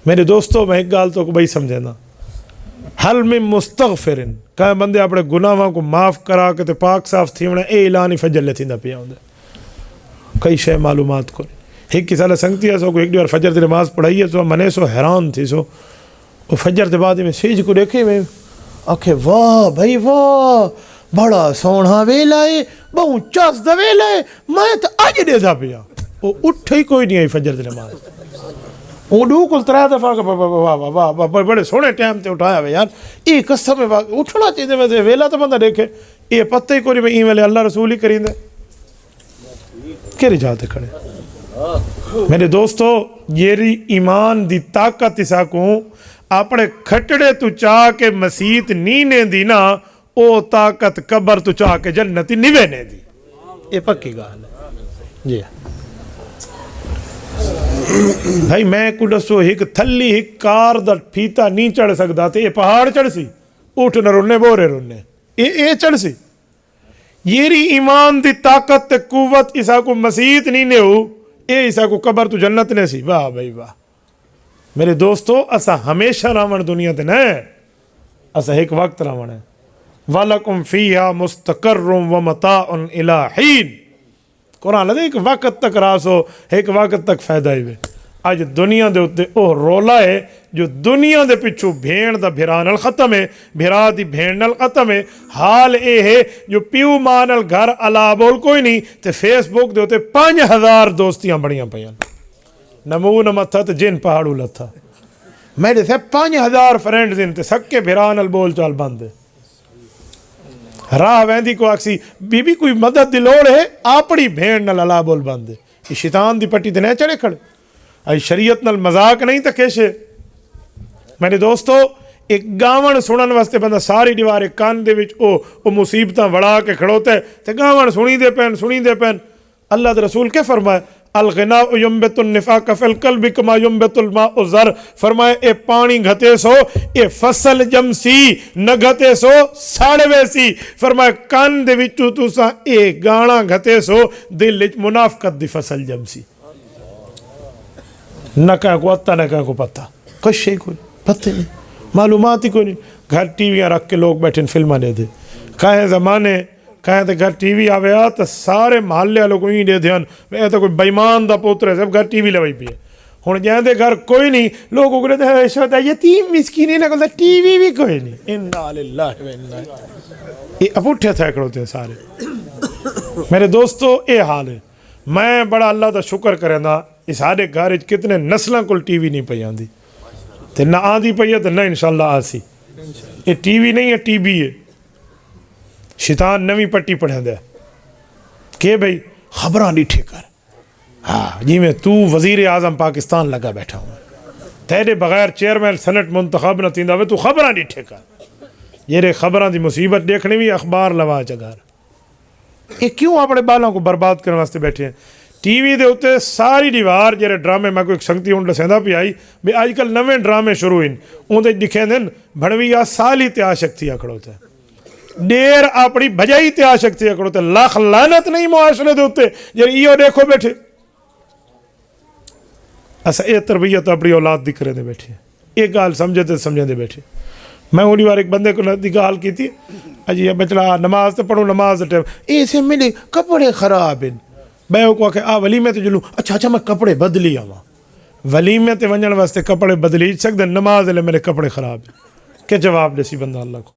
میرے دوستو میں ایک گال تو بھائی سمجھے نا، حل میں مستغفرن کہ بندے اپنے گناہاں کو معاف کرا کے تے پاک صاف تھی ونے اے اعلان فجر لے تھیندا پیا ہوندے کئی شے معلومات کو ایک کی سال سنگتی ہے سو کو ایک ڈیور فجر دی نماز پڑھائی ہے تو منے سو حیران تھی سو وہ فجر دے بعد میں سیج کو دیکھے میں آکھے واہ بھائی واہ بڑا سونا ویلا ہے بہوں چاس دا ویلا ہے میں تو آج دے دا پیا وہ اٹھا ہی کوئی نہیں آئی فجر دی نماز وہ ڈو کل 3 دفعہ واہ بڑے سونے ٹائم تے اٹھایا ہوئے یار یہ قسم ہے اٹھنا چاہیے میں ویلا تو بندہ دیکھے یہ پتہ ہی کوئی میں ای میل اللہ رسول ہی کریں دے کیری جاتے کھڑے میرے دوستو یہ ایمان دی طاقت اسا کو اپنے کھٹڑے تو چاہ کے مسیت نینے دی نا او طاقت قبر تو چاہ کے جنتی نیوینے دی یہ پکی گال ہے جی بھائی میں کو دسو ایک تھلی ایک کار دا پھیتا نہیں چڑھ سکتا تھے یہ پہاڑ چڑھ سی اٹھ نہ رونے بورے رونے یہ چڑھ سی یہ ایمان دی طاقت تے قوت اسا کو مسیت نینے ہو اے اسا کو قبر تو جنت نے سی واہ بھائی واہ میرے دوستو اسا ہمیشہ راون دنیا تے نہ اسا ایک وقت راون ہے وَلَكُمْ فِيهَا مُسْتَقَرٌ وَمَتَاعٌ إِلَىٰ حِينٍ قرآن لدے ایک وقت تک راسو ایک وقت تک فائدہ ہی ہوئے آج دنیا دے ہوتے اوہ رولا ہے جو دنیا دے پچھو بھین دا بھرانل ختم ہے بھرا دی بھینل ختم ہے حال اے ہے جو پیو مانل گھر علا بول کوئی نہیں تے فیس بک دے ہوتے 5000 دوستیاں بڑیاں پیان نمون متھا تے جن پہاڑو لتھا میرے سے 5000 فرینڈز ان تے سکے بھرانل بول چال بندے راہ ویندی کو آکسی بی بی کوئی مدد دی لوڑ ہے آپڑی بھین نل علا بول بندے یہ شیطان دی پٹی تے نہیں چڑھے کھڑے آئی شریعت نل مذاق نہیں تا کیشے میرے دوستو ایک گاون سنن واسطے بندہ ساری دیوارے کان دے وچ او مصیبتاں وڑا کے کھڑوتے تے گاون سنی دے پین اللہ دے رسول کے فرمائے الغناء ینبت النفاق فی القلب کما ینبت الماء الزر فرمائے اے پانی گھتے سو اے فصل جمسی نہ گھتے سو ساڑے ویسی فرمائے کان دے وچ تو سا اے گانا گھتے سو دل وچ منافقت دی فصل جمسی نہ کہاں کو اتا نہ کہاں کو پتہ کچھ شئی کوئی پتہ نہیں معلومات ہی کوئی نہیں گھر ٹی ویاں رکھ کے لوگ بیٹھیں فلمہ دے دے کہیں زمانے کہیں تو گھر ٹی وی آوے آ تو سارے محلے والوں کو ہی دے دھیان اے تو کوئی بیمان دا پوتر ہے سب گھر ٹی وی لوائی پی ہے ہوں جہاں دے گھر کوئی نہیں لوگوں کو کہتے ہیں شہدہ یتیم مسکینی نہ کہتا ٹی وی بھی کوئی نہیں انا للہ و انا یہ اپوٹھے تھے کھڑوتے ہیں سارے میرے دوستو اے حال ہے میں بڑا اللہ دا شکر کریں دا اس سارے گھر کتنے نسلوں کو ٹی وی نہیں پہ آندی تے نہ آندی پہ ہے تو نہ انشاءاللہ آسی یہ ٹی وی نہیں ہے ٹی بی ہے شیطان نوی پٹی پڑھیں دے کہ بھئی خبران ڈیٹھے کر ہاں جی میں تو وزیر اعظم پاکستان لگا بیٹھا ہوں تیرے بغیر چیئرمین سینٹ منتخب نہ تیندا وے تو خبران ڈیٹھے کر یہ خبران دی مصیبت دیکھنے بھی اخبار لوا چگار یہ کیوں اپنے بالوں کو برباد کرنے واسطے بیٹھے ہیں ٹی وی دے ہوتے ساری دیوار جیرے ڈرامے میں کوئی سنگتی ہوں لسیندہ پی آئی بے آج کل نویں ڈرامے شروع ہیں ان دے دکھیں دن بھڑوی یا سالی تے عاشق تھی اکڑ ہوتے دیر اپنی بجائی تے عاشق تھی اکڑ ہوتے لاکھ لعنت نہیں معاشرے دے ہوتے جیرے ایو دیکھو بیٹھے ایسا اے تربیت اپنی اولاد دکھ رہے دے بیٹھے ایک گال سمجھے دے بیٹھے میں انہی بار ایک بندے کو نزدیک حال کی تھی اجی بچڑا نماز تے پڑھو نماز ٹائم ایسے ملے کپڑے خراب ہیں میں کو کہ آ ولیمے تے جلوں اچھا میں کپڑے بدلی آواں ولیمے تے ونجن واسطے کپڑے بدلی سکدے نماز لے میرے کپڑے خراب ہیں کہ جواب دے سی بندہ اللہ کو